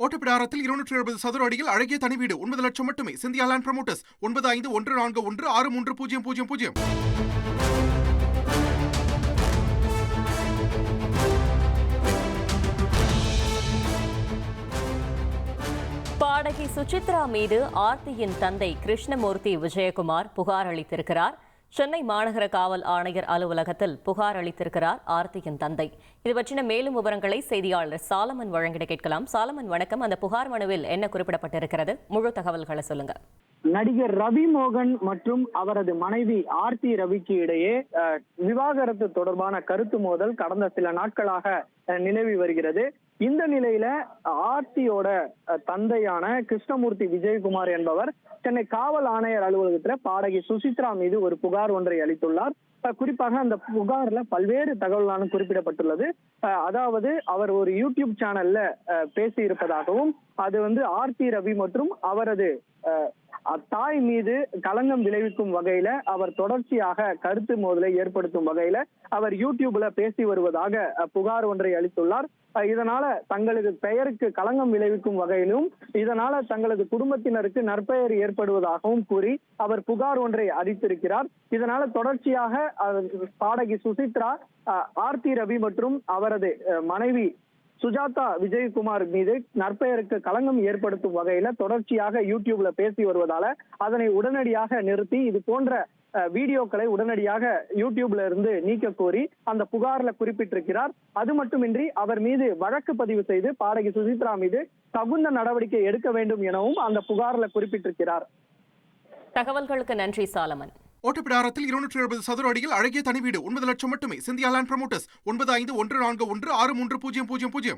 ஓட்டப்பிடாரத்தில் 270 சதுர அடியில் அழகிய தனி வீடு 9 லட்சம் மட்டுமே. Scindia land promoters 9514163000. பாடகி சுசித்ரா மீது ஆர்த்தியின் தந்தை கிருஷ்ணமூர்த்தி விஜயகுமார் புகார் அளித்திருக்கிறார். சென்னை மாநகர காவல் ஆணையர் அலுவலகத்தில் புகார் அளித்திருக்கிறார் ஆர்த்தியின் தந்தை. இது பற்றின மேலும் விவரங்களை செய்தியாளர் சாலமன் வழங்கிட கேட்கலாம். சாலமன், வணக்கம். அந்த புகார் மனுவில் என்ன குறிப்பிடப்பட்டிருக்கிறது? முழு தகவல்களை சொல்லுங்க. நடிகர் ரவி மோகன் மற்றும் அவரது மனைவி ஆர்த்தி ரவிக்கு இடையே விவாகரத்து தொடர்பான கருத்து மோதல் கடந்த சில நாட்களாக நிலவி வருகிறது. இந்த நிலையில ஆர்த்தியோட தந்தையான கிருஷ்ணமூர்த்தி விஜயகுமார் என்பவர் சென்னை காவல் ஆணையர் அலுவலகத்துல பாடகி சுசித்ரா மீது ஒரு புகார் ஒன்றை அளித்துள்ளார். குறிப்பாக அந்த புகார்ல பல்வேறு தகவல்களும் குறிப்பிடப்பட்டுள்ளது. அதாவது அவர் ஒரு யூடியூப் சேனல்ல பேசி இருப்பதாகவும், அது ஆர்த்தி ரவி மற்றும் அவரது தாய் மீது களங்கம் விளைவிக்கும் வகையில அவர் தொடர்ச்சியாக கருத்து மோதலை ஏற்படுத்தும் வகையில அவர் யூடியூப்ல பேசி வருவதாக புகார் ஒன்றை அளித்துள்ளார். இதனால தங்களது பெயருக்கு களங்கம் விளைவிக்கும் வகையிலும், இதனால தங்களது குடும்பத்தினருக்கு நற்பெயர் ஏற்படுவதாகவும் கூறி அவர் புகார் ஒன்றை அளித்திருக்கிறார். இதனால தொடர்ச்சியாக பாடகி சுசித்ரா ஆர்த்தி ரவி மற்றும் அவரது மனைவி சுஜாதா விஜயகுமார் மீது நற்பெயருக்கு களங்கம் ஏற்படுத்தும் வகையில தொடர்ச்சியாக யூடியூப்ல பேசி வருவதால அதனை உடனடியாக நிறுத்தி இது போன்ற வீடியோக்களை உடனடியாக யூடியூப்ல இருந்து நீக்க கோரி அந்த புகார்ல குறிப்பிட்டிருக்கிறார். அது மட்டுமின்றி அவர் மீது வழக்கு பதிவு செய்து பாடகி சுசித்ரா மீது தகுந்த நடவடிக்கை எடுக்க வேண்டும் எனவும் அந்த புகார்ல குறிப்பிட்டிருக்கிறார். தகவல்களுக்கு நன்றி சாலமன். ஓட்டப்பிடாரத்தில் 270 சதுர அடியில் அழகிய தனி வீடு 9 லட்சம் மட்டுமே. Scindia land promoters 9514163000.